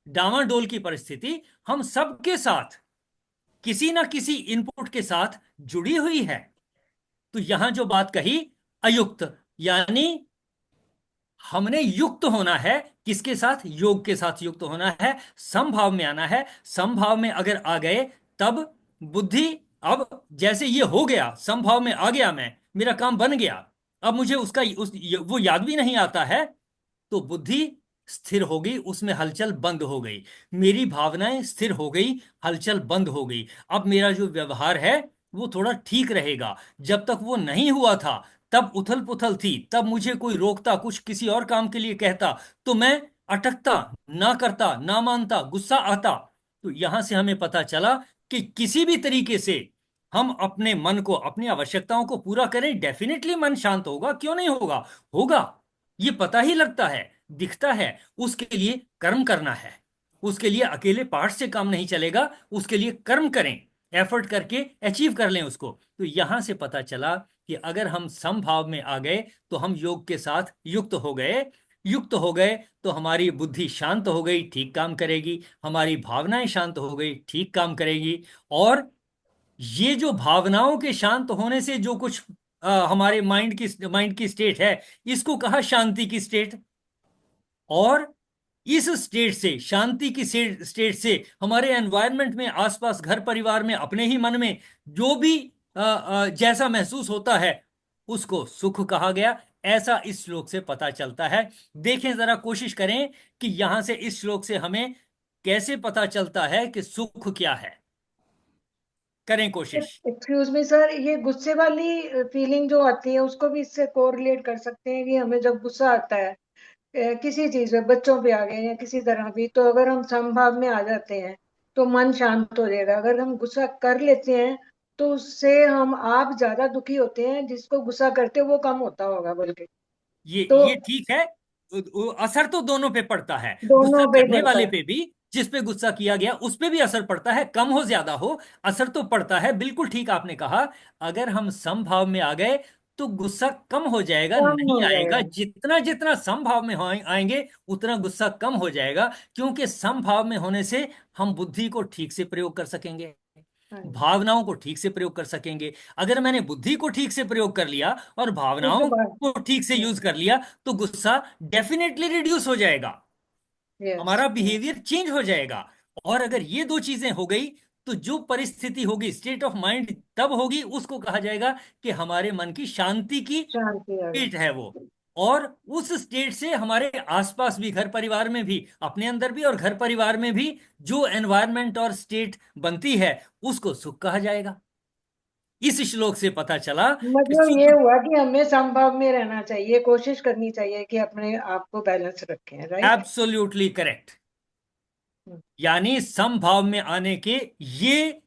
डामाडोल की परिस्थिति, हम सबके साथ किसी ना किसी इनपुट के साथ जुड़ी हुई है। तो यहां जो बात कही, अयुक्त, यानी हमने युक्त होना है। किसके साथ? योग के साथ युक्त होना है, समभाव में आना है। समभाव में अगर आ गए, तब बुद्धि, अब जैसे ये हो गया, समभाव में आ गया, मैं, मेरा काम बन गया। अब मुझे वो याद भी नहीं आता है, तो बुद्धि स्थिर हो गई, उसमें हलचल बंद हो गई। मेरी भावनाएं स्थिर हो गई, हलचल बंद हो गई। अब मेरा जो व्यवहार है वो थोड़ा ठीक रहेगा। जब तक वो नहीं हुआ था, तब उथल पुथल थी, तब मुझे कोई रोकता, कुछ किसी और काम के लिए कहता, तो मैं अटकता, ना करता, ना मानता, गुस्सा आता। तो यहां से हमें पता चला कि किसी भी तरीके से हम अपने मन को, अपनी आवश्यकताओं को पूरा करें, डेफिनेटली मन शांत होगा। क्यों नहीं होगा? होगा। ये पता ही लगता है, दिखता है। उसके लिए कर्म करना है, उसके लिए अकेले पाठ से काम नहीं चलेगा, उसके लिए कर्म करें, एफर्ट करके अचीव कर लें उसको। तो यहां से पता चला कि अगर हम समभाव में आ गए तो हम योग के साथ युक्त हो गए। युक्त हो गए तो हमारी बुद्धि शांत हो गई, ठीक काम करेगी, हमारी भावनाएं शांत हो गई, ठीक काम करेगी। और ये जो भावनाओं के शांत होने से जो कुछ हमारे माइंड की स्टेट है, इसको कहा शांति की स्टेट। और इस स्टेट से, शांति की स्टेट से, हमारे एनवायरनमेंट में, आसपास, घर परिवार में, अपने ही मन में जो भी जैसा महसूस होता है उसको सुख कहा गया। ऐसा इस श्लोक से पता चलता है। देखें जरा, कोशिश करें कि यहां से इस श्लोक से हमें कैसे पता चलता है कि सुख क्या है। करें कोशिश। एक्सक्यूज मी सर, ये गुस्से वाली फीलिंग जो आती है उसको भी इससे कोरिलेट कर सकते हैं कि हमें जब गुस्सा आता है किसी चीज पे, बच्चों पे आ गए या किसी तरह भी, तो अगर हम समभाव में आ जाते हैं तो मन शांत हो जाएगा। अगर हम गुस्सा कर लेते हैं तो उससे हम आप ज्यादा दुखी होते हैं, जिसको गुस्सा करते वो कम होता होगा बल्कि। तो ये ठीक है। असर तो दोनों पे पड़ता है, गुस्सा दोनों पे ही करने पड़ता वाले है। पे भी, जिस पे गुस्सा किया गया उस पे भी असर पड़ता है, कम हो ज्यादा हो, असर तो पड़ता है। बिल्कुल ठीक आपने कहा। अगर हम समभाव में आ गए तो गुस्सा कम हो जाएगा, कम नहीं हो आएगा। जाएगा। जितना जितना समभाव में आएंगे उतना गुस्सा कम हो जाएगा, क्योंकि समभाव में होने से हम बुद्धि को ठीक से प्रयोग कर सकेंगे, हाँ जी। भावनाओं को ठीक से प्रयोग कर सकेंगे। अगर मैंने बुद्धि को ठीक से प्रयोग कर लिया और उसके भावनाओं बाद को ठीक से यूज कर लिया तो गुस्सा डेफिनेटली रिड्यूस हो जाएगा, यस। हमारा बिहेवियर चेंज हो जाएगा। और अगर ये दो चीजें हो गई तो जो परिस्थिति होगी, स्टेट ऑफ माइंड तब होगी, उसको कहा जाएगा कि हमारे मन की शांति की शांति आ स्टेट है वो। गई। और उस स्टेट से हमारे आसपास भी, घर परिवार में भी, अपने अंदर भी और घर परिवार में भी जो एनवायरनमेंट और स्टेट बनती है उसको सुख कहा जाएगा। इस श्लोक से पता चला कि मतलब ये सुख। हुआ कि हमें समभाव में रहना चाहिए, कोशिश करनी चाहिए कि अपने आप को बैलेंस रखें, राइट। Absolutely correct. यानी समभाव में आने के ये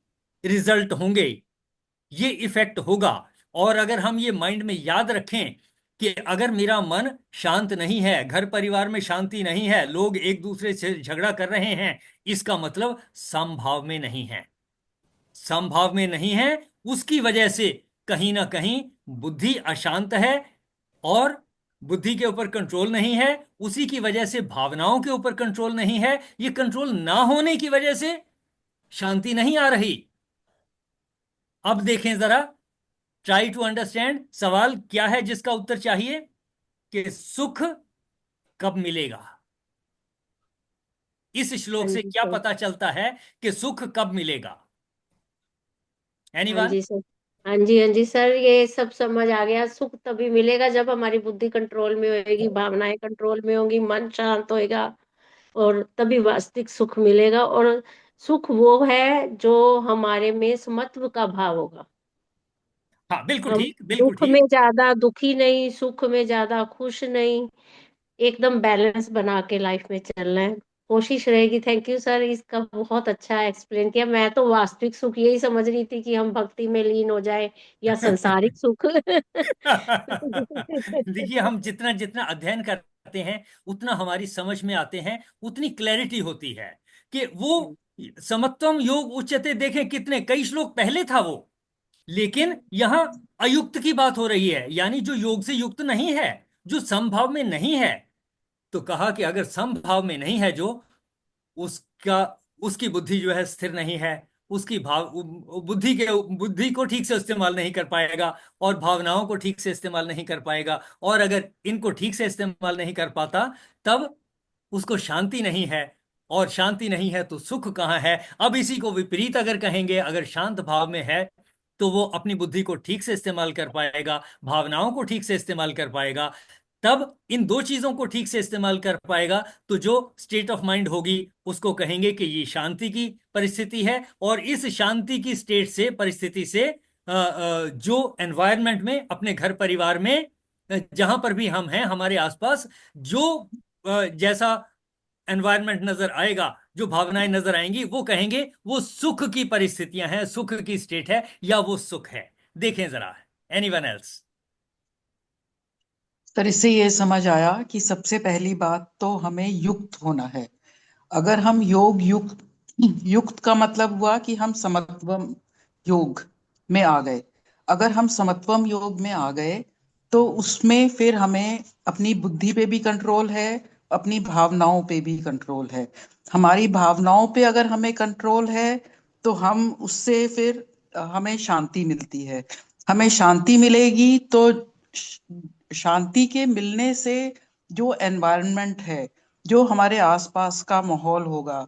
रिजल्ट होंगे, ये इफेक्ट होगा। और अगर हम ये माइंड में याद रखें कि अगर मेरा मन शांत नहीं है, घर परिवार में शांति नहीं है, लोग एक दूसरे से झगड़ा कर रहे हैं, इसका मतलब समभाव में नहीं है। समभाव में नहीं है, उसकी वजह से कहीं ना कहीं बुद्धि अशांत है, और बुद्धि के ऊपर कंट्रोल नहीं है। उसी की वजह से भावनाओं के ऊपर कंट्रोल नहीं है। ये कंट्रोल ना होने की वजह से शांति नहीं आ रही। अब देखें जरा, ट्राई टू अंडरस्टैंड। सवाल क्या है जिसका उत्तर चाहिए कि सुख कब मिलेगा। इस श्लोक हाँ से जी क्या सर। पता चलता है कि सुख कब मिलेगा? हाँ एनीवन? जी सर। हाँ जी, हाँ जी सर, ये सब समझ आ गया। सुख तभी मिलेगा जब हमारी बुद्धि कंट्रोल में होएगी, भावनाएं कंट्रोल में होंगी, मन शांत होएगा, और तभी वास्तविक सुख मिलेगा। और सुख वो है जो हमारे में समत्व का भाव होगा। हाँ, बिल्कुल हम ठीक, बिल्कुल दुख में ठीक। ज्यादा दुखी नहीं, सुख में ज्यादा खुश नहीं, एकदम बैलेंस बना के लाइफ में चलना है, कोशिश रहेगी। थैंक यू सर, इसका बहुत अच्छा एक्सप्लेन किया। मैं तो वास्तविक सुख यही समझ रही थी कि हम भक्ति में लीन हो जाए, या सांसारिक सुख। देखिए, हम जितना जितना अध्ययन करते हैं उतना हमारी समझ में आते हैं, उतनी क्लैरिटी होती है कि वो समत्वम योग उच्यते। देखें कितने कई श्लोक पहले था वो, लेकिन यहां अयुक्त की बात हो रही है, यानी जो योग से युक्त नहीं है, जो समभाव में नहीं है। तो कहा कि अगर समभाव में नहीं है जो, उसका उसकी बुद्धि जो है स्थिर नहीं है, उसकी बुद्धि को ठीक से इस्तेमाल नहीं कर पाएगा, और भावनाओं को ठीक से इस्तेमाल नहीं कर पाएगा। और अगर इनको ठीक से इस्तेमाल नहीं कर पाता तब उसको शांति नहीं है, और शांति नहीं है तो सुख कहाँ है। अब इसी को विपरीत अगर कहेंगे, अगर शांत भाव में है तो वो अपनी बुद्धि को ठीक से इस्तेमाल कर पाएगा, भावनाओं को ठीक से इस्तेमाल कर पाएगा, तब इन दो चीजों को ठीक से इस्तेमाल कर पाएगा। तो जो स्टेट ऑफ माइंड होगी उसको कहेंगे कि ये शांति की परिस्थिति है। और इस शांति की स्टेट से, परिस्थिति से, जो एनवायरनमेंट में, अपने घर परिवार में, जहां पर भी हम हैं, हमारे आसपास जो जैसा एनवायरनमेंट नजर आएगा, जो भावनाएं नजर आएंगी, वो कहेंगे वो सुख की परिस्थितियां हैं, सुख की स्टेट है, या वो सुख है। देखें जरा, एनीवन एल्स? तो इससे ये समझ आया कि सबसे पहली बात तो हमें युक्त होना है। अगर हम योग युक्त, युक्त का मतलब हुआ कि हम समत्वम योग में आ गए। अगर हम समत्वम योग में आ गए तो उसमें फिर हमें अपनी बुद्धि पे भी कंट्रोल है, अपनी भावनाओं पे भी कंट्रोल है। हमारी भावनाओं पे अगर हमें कंट्रोल है तो हम उससे फिर हमें शांति मिलती है। हमें शांति मिलेगी तो शांति के मिलने से जो एनवायरनमेंट है, जो हमारे आसपास का माहौल होगा,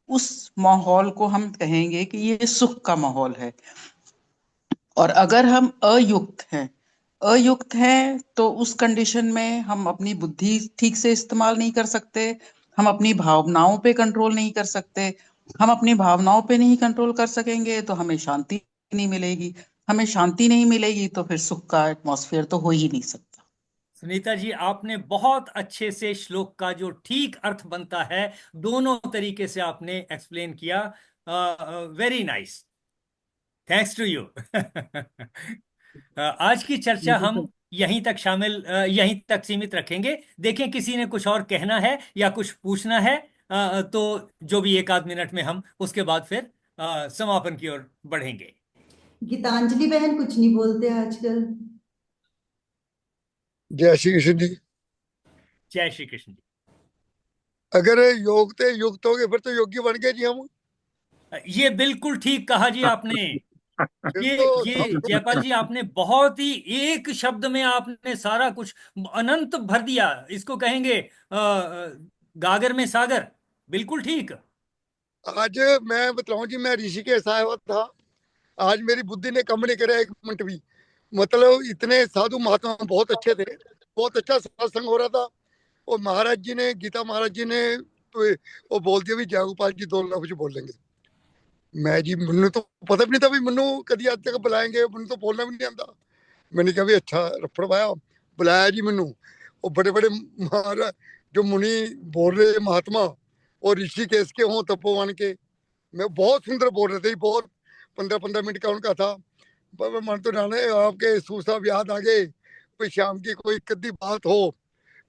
उस माहौल को हम कहेंगे कि ये सुख का माहौल है। और अगर हम अयुक्त हैं तो उस कंडीशन में हम अपनी बुद्धि ठीक से इस्तेमाल नहीं कर सकते, हम अपनी भावनाओं पे कंट्रोल नहीं कर सकते। हम अपनी भावनाओं पे नहीं कंट्रोल कर सकेंगे तो हमें शांति नहीं मिलेगी। हमें शांति नहीं मिलेगी तो फिर सुख का एटमॉस्फेयर तो हो ही नहीं सकता। सुनीता जी, आपने बहुत अच्छे से श्लोक का जो ठीक अर्थ बनता है दोनों तरीके से आपने एक्सप्लेन किया। Very nice, thanks to you. आज की चर्चा हम यहीं तक सीमित रखेंगे। देखें किसी ने कुछ और कहना है या कुछ पूछना है, तो जो भी एक आध मिनट में हम उसके बाद फिर समापन की ओर बढ़ेंगे। गीतांजलि बहन कुछ नहीं बोलते आजकल। जय श्री कृष्ण जी। जय श्री कृष्ण जी। अगर योग ते युक्त हो गए फिर तो योगी बन गए जी हम। ये बिल्कुल ठीक कहा जी आपने। फिर ये तो ये हम जयपाल जी, आपने बहुत ही एक शब्द में आपने सारा कुछ अनंत भर दिया। इसको कहेंगे गागर में सागर। बिल्कुल ठीक। आज मैं बताऊं जी, मैं ऋषिकेश आया हुआ था। आज मेरी बुद्धि ने कम नहीं करा एक मिनट भी। मतलब इतने साधु महात्मा बहुत अच्छे थे, बहुत अच्छा सत्संग हो रहा था। और महाराज जी ने, गीता महाराज जी ने तो वो बोल दिया भी जयगोपाल जी 2 लफ्ज बोल लेंगे। मैं जी, मैनू तो पता भी नहीं था भी मैनू कभी आज तक बुलाएंगे, मैनू तो बोलना भी नहीं आता। मैंने कहा भी अच्छा रफड़ पाया, बुलाया जी मैनू। और बड़े बड़े महाराज जो मुनि बोल रहे महात्मा और ऋषिकेश के हों तपोवन के, मैं बहुत सुंदर बोल रहे थे, बहुत 15-15 मिनट का उनका था। पर मैं मन तो जाने आपके सूसाब याद आ गए, कोई शाम की कोई कद्दी बात हो।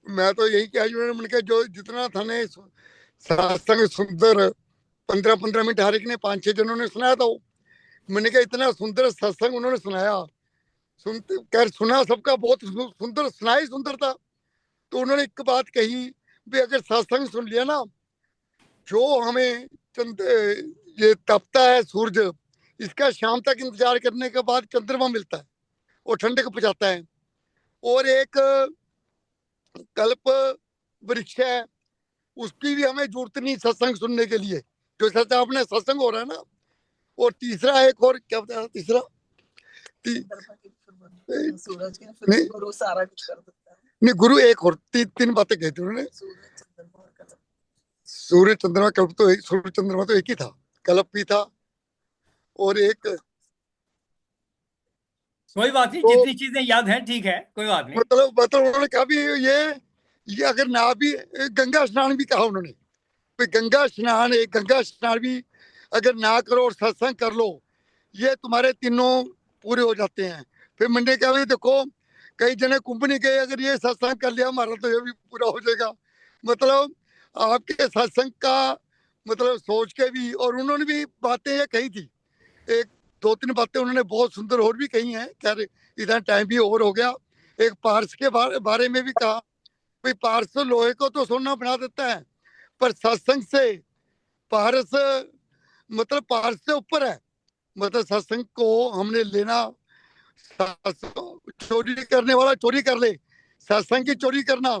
मैं तो यही कहा जी, मैंने कहा जो जितना था ने सत्संग सुंदर 15-15 मिनट हर एक ने 5-6 जनों ने सुनाया था वो। मैंने कहा इतना सुंदर सत्संग उन्होंने सुनाया, सुना सबका बहुत सुंदर, सुना ही सुंदर था। तो उन्होंने एक बात कही भी अगर सत्संग सुन लिया ना, जो हमें चंद ये तपता है सूरज, इसका शाम तक इंतजार करने के बाद चंद्रमा मिलता है और ठंडक पहुंचाता है। और एक कल्प वृक्ष है, उसकी भी हमें जरूरत नहीं सत्संग सुनने के लिए, जो सच आपने सत्संग हो रहा है ना। और तीसरा एक और क्या बताया, तीसरा नहीं, गुरु सारा कुछ कर देता है। नहीं गुरु एक और 3 बातें कही थी उन्होंने। सूर्य चंद्रमा कल्प तो सूर्य चंद्रमा तो एक ही था, कल्प भी था और एक कोई बात नहीं, तो जितनी चीजें याद हैं ठीक है, कोई बात नहीं। मतलब उन्होंने कहा भी ये अगर ना भी, गंगा स्नान भी कहा उन्होंने, भी गंगा स्नान भी अगर ना करो और सत्संग कर लो, ये तुम्हारे तीनों पूरे हो जाते हैं। फिर मैंने कहा भाई देखो, कई जने कुंभ नहीं गए, अगर ये सत्संग कर लिया हमारा तो ये भी पूरा हो जाएगा। मतलब आपके सत्संग का मतलब सोच के भी, और उन्होंने भी बातें ये कही थी, एक 2-3 बातें उन्होंने बहुत सुंदर और भी कही हैं। खैर इतना टाइम भी ओवर हो गया। एक पारस के बारे में भी कहा, भाई पारस तो लोहे को तो सोना बना देता है, पर सत्संग से पारस मतलब पारस से ऊपर है। मतलब सत्संग को हमने लेना, चोरी करने वाला चोरी कर ले, सत्संग की चोरी करना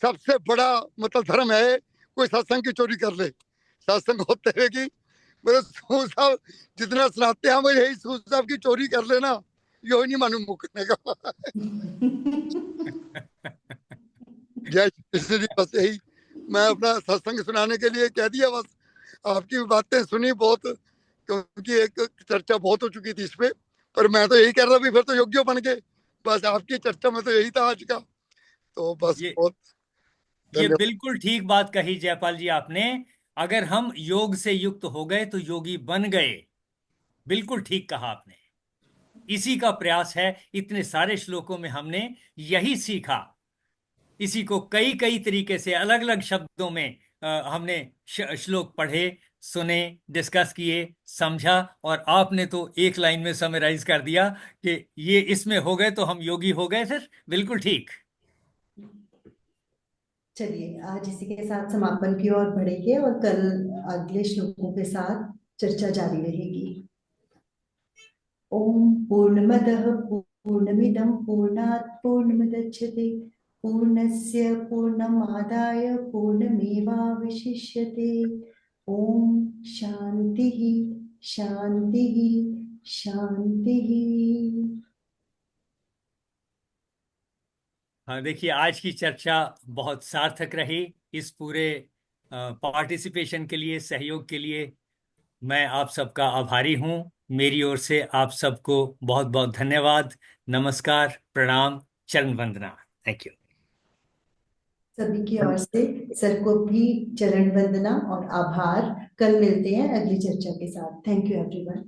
सबसे बड़ा मतलब धर्म है। कोई सत्संग की चोरी कर ले, सत्संग होते हुए की मतलब सूद साहब जितना सुनाते हैं, यही सूद साहब की चोरी कर लेना, यो नहीं मालूम मुकने का। जय कृष्ण जी। बस यही मैं अपना सत्संग सुनाने के लिए कह दिया। बस आपकी बातें सुनी बहुत, क्योंकि एक चर्चा बहुत हो चुकी थी इस पे, पर मैं तो यही कह रहा था फिर तो योग्य बन गए। बस आपकी चर्चा में तो यही था आज का। तो बस ये बहुत ये धन्यवाद। बिल्कुल ठीक बात कही जयपाल जी आपने। अगर हम योग से युक्त हो गए तो योगी बन गए। बिल्कुल ठीक कहा आपने। इसी का प्रयास है। इतने सारे श्लोकों में हमने यही सीखा इसी को कई कई तरीके से अलग अलग शब्दों में हमने श्लोक पढ़े, सुने, डिस्कस किए, समझा, और आपने तो एक लाइन में समराइज कर दिया कि ये इसमें हो गए तो हम योगी हो गए। फिर बिल्कुल ठीक। चलिए आज इसी के साथ समापन की ओर बढ़ेंगे और कल अगले श्लोकों के साथ चर्चा जारी रहेगी। ओम पूर्णमदः पूर्णमिदं पूर्णात् पूर्णमुदच्यते पूर्णस्य पूर्णमादाय पूर्णमेवावशिष्यते। ओम शांतिः शांतिः शांतिः। हाँ, देखिए आज की चर्चा बहुत सार्थक रही। इस पूरे पार्टिसिपेशन के लिए, सहयोग के लिए मैं आप सबका आभारी हूँ। मेरी ओर से आप सबको बहुत बहुत धन्यवाद, नमस्कार, प्रणाम, चरण वंदना। Thank you. सभी की ओर से सर को भी चरण वंदना और आभार। कल मिलते हैं अगली चर्चा के साथ। Thank you everyone.